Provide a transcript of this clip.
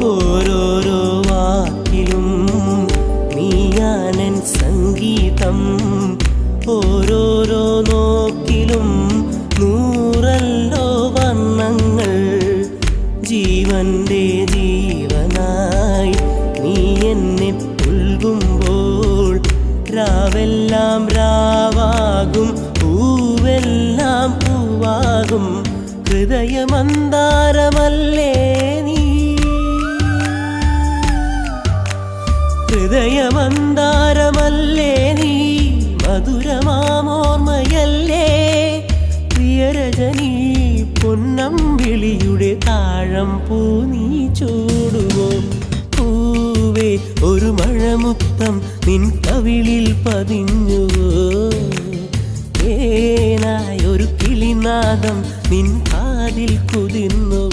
ഓരോരോ വാക്കിലും നീയാനൻ സംഗീതം, ഓരോരോ നോക്കിലും നൂറല്ലോ വർണ്ണങ്ങൾ. ജീവന്റെ ജീവനായി നീ എന്നെ പുൽകുമ്പോൾ രാവെല്ലാം രാവാകും, പൂവെല്ലാം പൂവാകും. ഹൃദയമന്താരമല്ലേ നീ, ഹൃദയമന്താരമല്ലേ നീ, മധുരമാമോർമ്മയല്ലേ പ്രിയരജനീ. പൊന്നമ്പിളിയുടെ താഴം പൂ നീ ചൂടുവോ? പൂവേ ഒരു മഴമുത്തം നിൻ കവിളിൽ പതിഞ്ഞുവോ? ഏനായൊരു കിളിനാദം നിൻ കാതിൽ കുതിർന്നു.